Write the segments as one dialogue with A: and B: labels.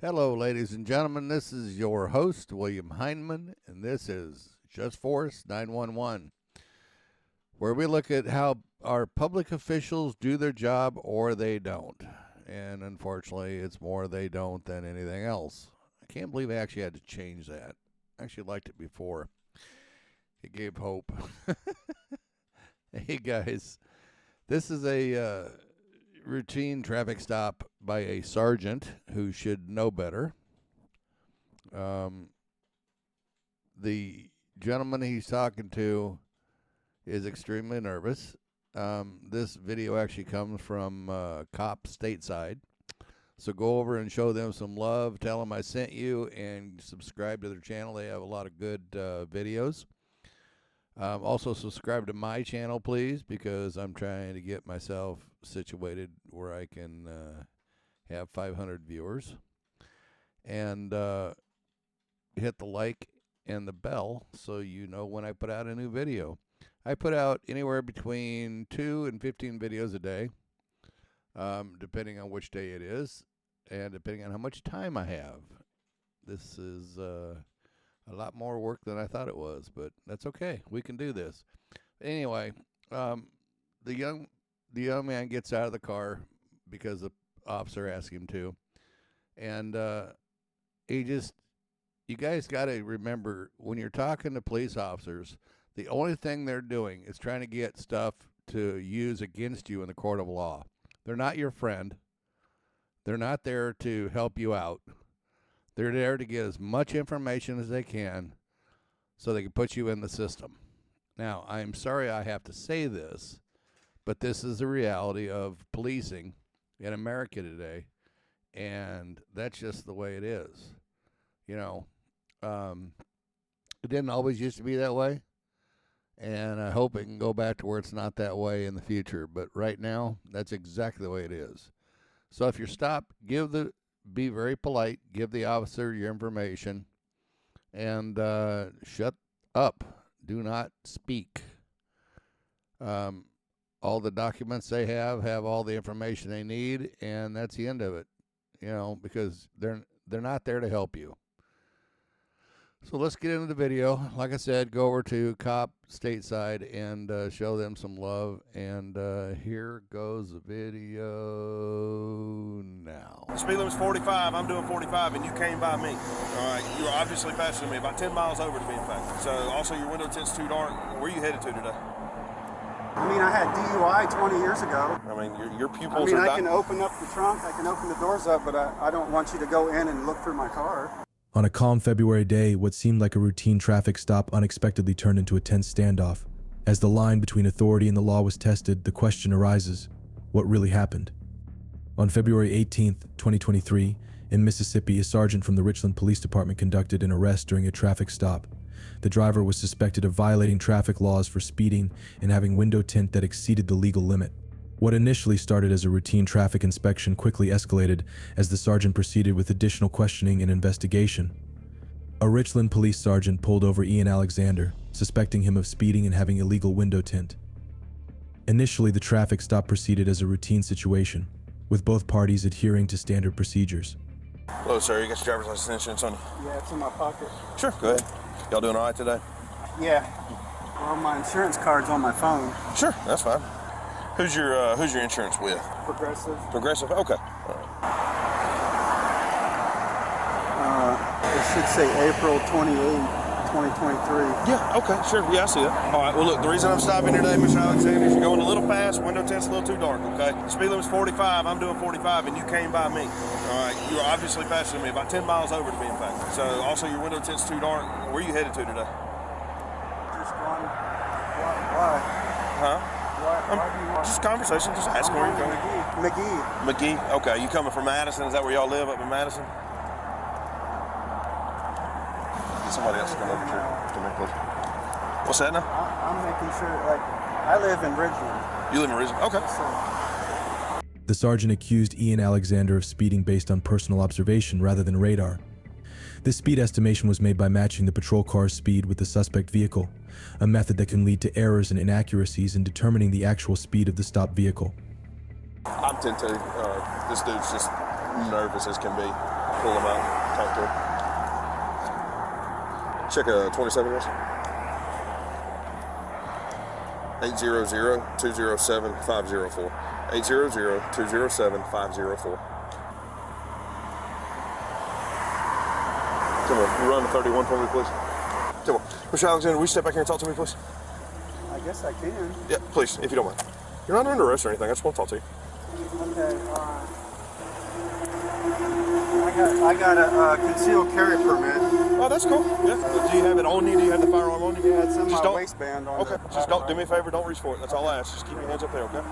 A: Hello, ladies and gentlemen. This is your host, William Heineman, and this is Just Force 911, where we look at how our public officials do their job or they don't. And unfortunately, it's more they don't than anything else. I can't believe I actually had to change that. I actually liked it before. It gave hope. Hey, guys. This is a routine traffic stop by a sergeant who should know better. The gentleman he's talking to is extremely nervous. This video actually comes from Cop Stateside. So go over and show them some love. Tell them I sent you and subscribe to their channel. They have a lot of good videos. Also subscribe to my channel, please, because I'm trying to get myself situated where I can have 500 viewers. And hit the like and the bell so you know when I put out a new video. I put out anywhere between 2 and 15 videos a day, depending on which day it is and depending on how much time I have. This is a lot more work than I thought it was, but that's okay. We can do this. Anyway, the young man gets out of the car because the officer asked him to, and you guys got to remember, when you're talking to police officers, the only thing they're doing is trying to get stuff to use against you in the court of law. They're not your friend. They're not there to help you out. They're there to get as much information as they can so they can put you in the system. Now, I'm sorry I have to say this, but this is the reality of policing in America today, and that's just the way it is. You know, it didn't always used to be that way, and I hope it can go back to where it's not that way in the future. But right now, that's exactly the way it is. So if you're stopped, be very polite, give the officer your information, and shut up. Do not speak. All the documents they have all the information they need, and that's the end of it. You know, because they're not there to help you. So let's get into the video. Like I said, go over to Cop Stateside and show them some love. And here goes the video now.
B: The speed limit's 45. I'm doing 45, and you came by me. All right, you were obviously faster than me, about 10 miles over to be in fact. So also your window tint's too dark. Where are you headed to today?
C: I mean, I had DUI 20 years ago.
B: I mean, your pupils are...
C: I can open up the trunk, I can open the doors up, but I don't want you to go in and look through my car.
D: On a calm February day, what seemed like a routine traffic stop unexpectedly turned into a tense standoff. As the line between authority and the law was tested, the question arises, what really happened? On February 18th, 2023, in Mississippi, a sergeant from the Richland Police Department conducted an arrest during a traffic stop. The driver was suspected of violating traffic laws for speeding and having window tint that exceeded the legal limit. What initially started as a routine traffic inspection quickly escalated as the sergeant proceeded with additional questioning and investigation. A Richland police sergeant pulled over Ian Alexander, suspecting him of speeding and having illegal window tint. Initially, the traffic stop proceeded as a routine situation, with both parties adhering to standard procedures.
B: Hello, sir. You got your driver's license insurance on you?
C: Yeah, it's in my pocket.
B: Sure, go ahead. Y'all doing all right today?
C: Yeah. Well, my insurance card's on my phone.
B: Sure, that's fine. Who's your insurance with?
C: Progressive.
B: Progressive? Okay. All right.
C: It should say April 28, 2023.
B: Yeah, okay, sure. Yeah, I see that. All right, well, look, the reason I'm stopping here today, Mr. Alexander, is you're going a little fast. Window tint's a little too dark, okay? The speed limit's 45. I'm doing 45, and you came by me. All right, you were obviously faster than me, about 10 miles over to be in fact. So also your window tint's too dark. Where are you headed to today?
C: Just going. Why?
B: Huh?
C: Why do you want?
B: Just conversation, just asking where you're going.
C: McGee.
B: McGee? Okay, you coming from Madison? Is that where y'all live, up in Madison? Get somebody else to come over here. Come in close. What's that now?
C: I'm making sure, like, I live in Ridgeland.
B: You live in Ridgeland? Okay.
D: The sergeant accused Ian Alexander of speeding based on personal observation rather than radar. This speed estimation was made by matching the patrol car's speed with the suspect vehicle, a method that can lead to errors and inaccuracies in determining the actual speed of the stopped vehicle.
B: I'm 10-2. This dude's just nervous as can be. pull him out and talk to him. Check a 27 was. 800-207-504. 800-207-504. Come on, you run to 31 for me, please. Come on. Mr. Alexander, will you step back here and talk to me, please?
C: I guess I can.
B: Yeah, please, if you don't mind. You're not under arrest or anything. I just want to talk to you.
C: Okay, I got a concealed carry permit.
B: Oh, that's cool. Yeah. Do you have it on you? Do you have the firearm on you?
C: Yeah, it's in
B: Just
C: my
B: don't-
C: waistband. On
B: Okay,
C: the
B: just don't, do me a favor, don't reach for it. That's all I ask. Just keep your hands up there, okay?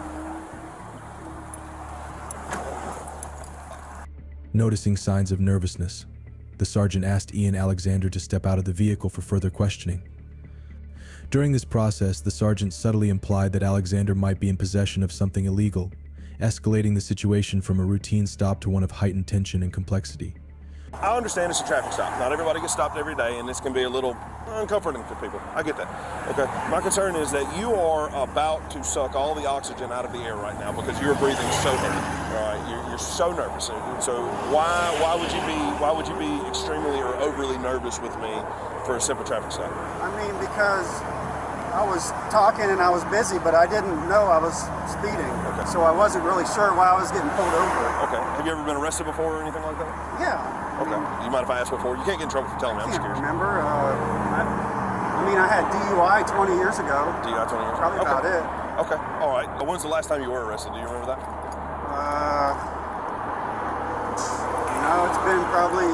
D: Noticing signs of nervousness, the sergeant asked Ian Alexander to step out of the vehicle for further questioning. During this process, the sergeant subtly implied that Alexander might be in possession of something illegal, escalating the situation from a routine stop to one of heightened tension and complexity.
B: I understand it's a traffic stop. Not everybody gets stopped every day, and this can be a little uncomforting for people. I get that. Okay. My concern is that you are about to suck all the oxygen out of the air right now because you're breathing so heavy. All right. You're so nervous. So why would you be extremely or overly nervous with me for a simple traffic stop?
C: I mean, because I was talking and I was busy, but I didn't know I was speeding.
B: Okay.
C: So I wasn't really sure why I was getting pulled over.
B: Okay. Have you ever been arrested before or anything like that?
C: Yeah.
B: Okay. You mind if I ask before? You can't get in trouble for telling me.
C: I
B: I'm just
C: can't
B: curious.
C: remember. I had DUI 20 years ago.
B: DUI 20 years?
C: Probably
B: Okay.
C: about it.
B: Okay. All right. When's the last time you were arrested? Do you remember that?
C: It's been probably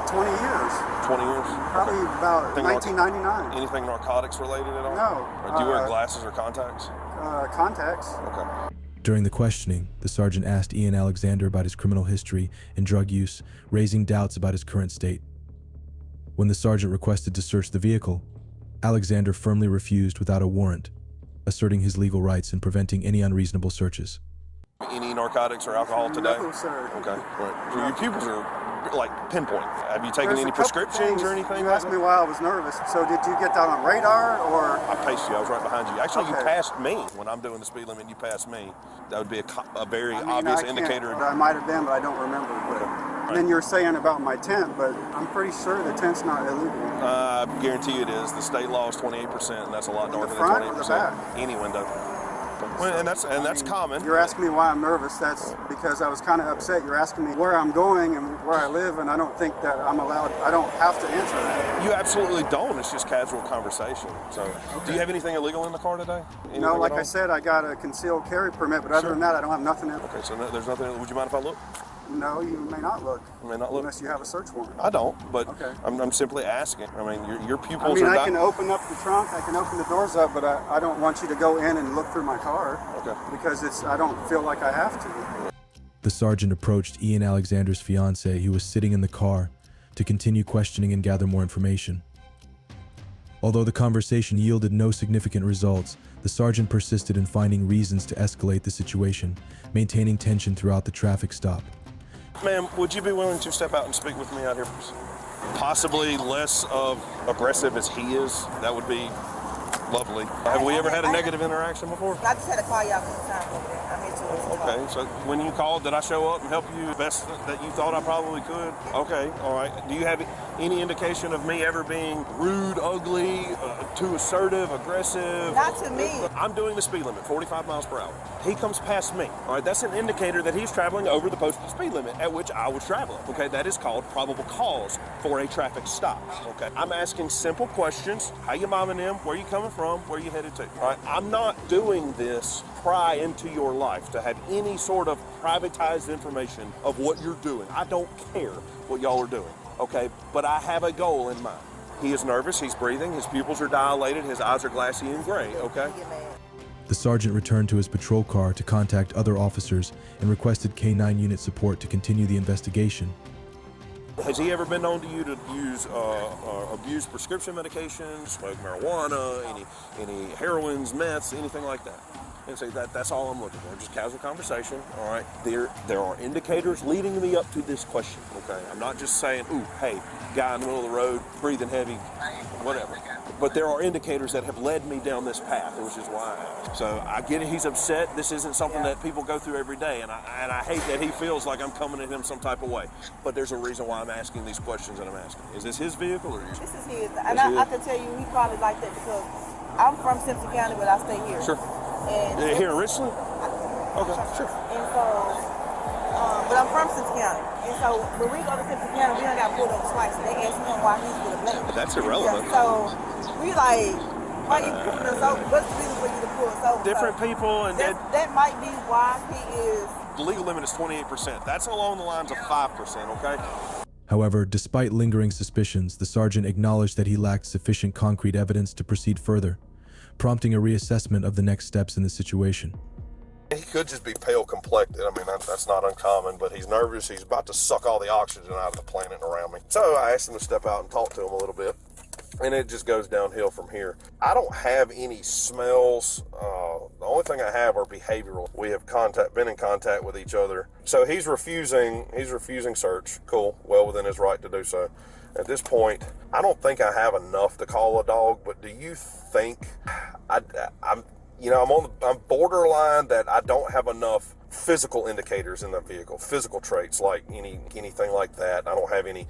C: 20 years.
B: 20 years?
C: Probably about
B: Anything
C: 1999.
B: Anything narcotics related at all?
C: No.
B: Or do you wear glasses or contacts?
C: Contacts.
B: Okay.
D: During the questioning, the sergeant asked Ian Alexander about his criminal history and drug use, raising doubts about his current state. When the sergeant requested to search the vehicle, Alexander firmly refused without a warrant, asserting his legal rights and preventing any unreasonable searches.
B: Any narcotics or alcohol today?
C: No, sir.
B: Okay. Right. So your pupils are like pinpoint. Have you taken
C: There's
B: any
C: a couple
B: prescriptions
C: things.
B: or anything?
C: You asked me why I was nervous. So did you get that on radar or?
B: I paced you. I was right behind you. Actually, you
C: Okay.
B: passed me when I'm doing the speed limit. You passed me. That would be a very
C: I mean,
B: obvious
C: I can't-
B: indicator.
C: I might have been, but I don't remember. But, and then you're saying about my tent, but I'm pretty sure the tent's not illegal.
B: I guarantee you it is. The state law is 28%, and that's a lot
C: In the
B: darker
C: front
B: than
C: or the
B: 28%.
C: back?
B: Any window. Well, and that's common.
C: You're asking me why I'm nervous. That's because I was kind of upset. You're asking me where I'm going and where I live, and I don't think that I'm allowed. I don't have to answer that.
B: You absolutely don't. It's just casual conversation. So, do you have anything illegal in the car today? Anything
C: No, like
B: at all?
C: I said, I got a concealed carry permit, but other than that, I don't have nothing else.
B: Okay, so there's nothing. Would you mind if I look?
C: No, you may not look.
B: I may not look.
C: Unless you have a search warrant.
B: I don't, but
C: Okay.
B: I'm simply asking. I mean, your
C: I
B: pupils
C: mean,
B: are.
C: I can open up the trunk, I can open the doors up, but I don't want you to go in and look through my car.
B: Okay.
C: Because I don't feel like I have to.
D: The sergeant approached Ian Alexander's fiancée, who was sitting in the car, to continue questioning and gather more information. Although the conversation yielded no significant results, the sergeant persisted in finding reasons to escalate the situation, maintaining tension throughout the traffic stop.
B: Ma'am, would you be willing to step out and speak with me out here, please? Possibly less aggressive as he is. That would be lovely. Have we ever had a negative interaction before?
E: I just had to call y'all for the time over there. I made sure it was
B: Okay, so when you called, did I show up and help you best that you thought I probably could? Okay, all right. Do you have any indication of me ever being rude, ugly, too assertive, aggressive?
E: Not to me.
B: I'm doing the speed limit, 45 miles per hour. He comes past me. All right, that's an indicator that he's traveling over the posted speed limit at which I was traveling. Okay, that is called probable cause for a traffic stop. Okay, I'm asking simple questions. How you mom and them? Where you coming from? Where you headed to? All right, I'm not doing this pry into your life to have any sort of privatized information of what you're doing. I don't care what y'all are doing. Okay, but I have a goal in mind. He is nervous, he's breathing, his pupils are dilated, his eyes are glassy and gray, okay?
D: The sergeant returned to his patrol car to contact other officers and requested K-9 unit support to continue the investigation.
B: Has he ever been known to you to use abuse prescription medications, smoke marijuana, any heroines, meths, anything like that? And say that's all I'm looking for, just casual conversation. All right. There are indicators leading me up to this question. Okay. I'm not just saying, ooh, hey, guy in the middle of the road, breathing heavy, whatever. But there are indicators that have led me down this path, which is why I asked. So I get it. He's upset. This isn't something that people go through every day, and I hate that he feels like I'm coming at him some type of way. But there's a reason why I'm asking these questions that I'm asking. Is this his vehicle or yours?
E: This is his. And I can tell you he probably like that because I'm from Simpson County, but I stay here.
B: Sure.
E: And
B: Here in Richland? Okay, sure.
E: And so, but I'm from Simpson County. And so when we go to Simpson County, we done got pulled over twice. And they asked him why he's with a black.
B: That's irrelevant.
E: Yeah, so we like, why you pulling us over? What's the reason for you to pull us over?
B: Different
E: so
B: people, and
E: that might be why he is.
B: the legal limit is 28%. That's along the lines of 5%, okay?
D: However, despite lingering suspicions, the sergeant acknowledged that he lacked sufficient concrete evidence to proceed further, prompting a reassessment of the next steps in the situation.
B: He could just be pale complected. I mean, that's not uncommon, but he's nervous. He's about to suck all the oxygen out of the planet around me. So I asked him to step out and talk to him a little bit, and it just goes downhill from here. I don't have any smells. The only thing I have are behavioral. We have been in contact with each other. So he's refusing search. Cool, well within his right to do so. At this point, I don't think I have enough to call a dog, but do you think I'm borderline that I don't have enough physical indicators in the vehicle, physical traits like anything like that. I don't have any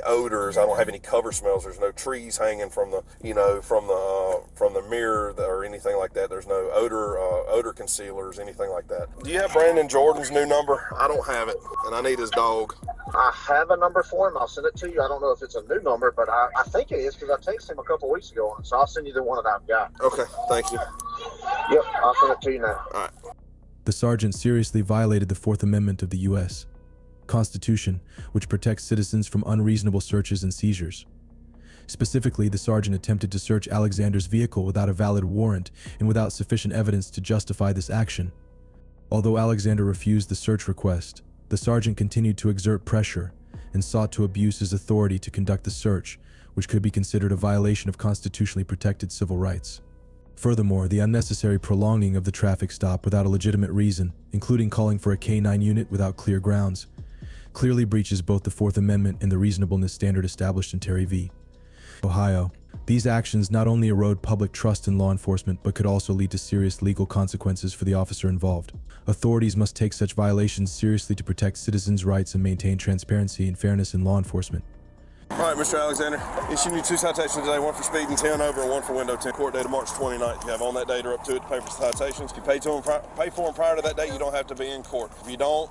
B: odors. I don't have any cover smells. There's no trees hanging from the mirror or anything like that. There's no odor concealers, anything like that. Do you have Brandon Jordan's new number? I don't have it, and I need his dog.
F: I have a number for him. I'll send it to you. I don't know if it's a new number, but I think it is because I texted him a couple weeks ago on it. So I'll send you the one that I've got.
B: Okay, thank you.
F: Yep, I'll send it to you now.
B: All right.
D: The sergeant seriously violated the Fourth Amendment of the U.S. Constitution, which protects citizens from unreasonable searches and seizures. Specifically, the sergeant attempted to search Alexander's vehicle without a valid warrant and without sufficient evidence to justify this action. Although Alexander refused the search request, the sergeant continued to exert pressure and sought to abuse his authority to conduct the search, which could be considered a violation of constitutionally protected civil rights. Furthermore, the unnecessary prolonging of the traffic stop without a legitimate reason, including calling for a K-9 unit without clear grounds, clearly breaches both the Fourth Amendment and the reasonableness standard established in Terry v. Ohio. These actions not only erode public trust in law enforcement, but could also lead to serious legal consequences for the officer involved. Authorities must take such violations seriously to protect citizens' rights and maintain transparency and fairness in law enforcement.
B: All right, Mr. Alexander, issuing you 2 citations today, 1 for speeding 10 over and 1 for window 10. Court date of March 29th. You have on that date or up to it to pay for citations. If you pay for them prior to that date, you don't have to be in court. If you don't,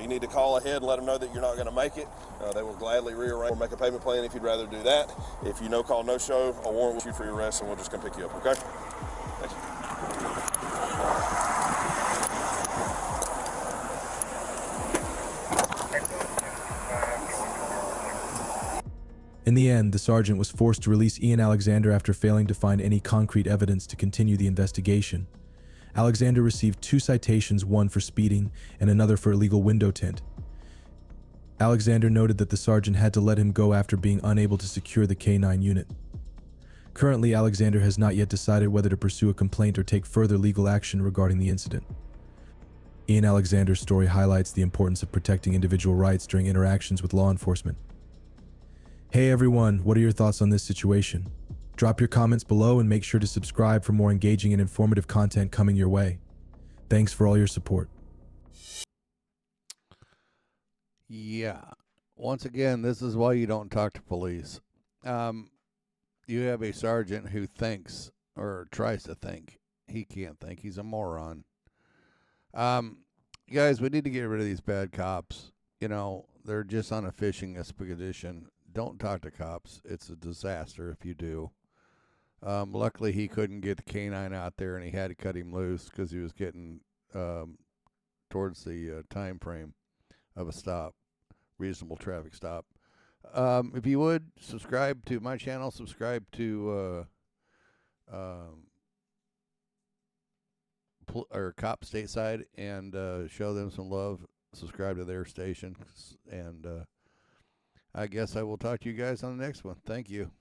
B: you need to call ahead and let them know that you're not going to make it. They will gladly rearrange or make a payment plan if you'd rather do that. If you no call, no show, a warrant will issue for your arrest and we'll just come pick you up, okay? Thank you.
D: In the end, the sergeant was forced to release Ian Alexander after failing to find any concrete evidence to continue the investigation. Alexander received 2 citations, 1 for speeding and another for illegal window tint. Alexander noted that the sergeant had to let him go after being unable to secure the K-9 unit. Currently, Alexander has not yet decided whether to pursue a complaint or take further legal action regarding the incident. Ian Alexander's story highlights the importance of protecting individual rights during interactions with law enforcement. Hey everyone, what are your thoughts on this situation? Drop your comments below and make sure to subscribe for more engaging and informative content coming your way. Thanks for all your support.
A: Yeah. Once again, this is why you don't talk to police. You have a sergeant who thinks or tries to think. He can't think. He's a moron. Guys, we need to get rid of these bad cops. You know, they're just on a fishing expedition. Don't talk to cops. It's a disaster if you do. Luckily, he couldn't get the K-9 out there, and he had to cut him loose because he was getting towards the time frame of a stop, reasonable traffic stop. If you would, subscribe to my channel, subscribe to Cop Stateside, and show them some love. Subscribe to their station, and I guess I will talk to you guys on the next one. Thank you.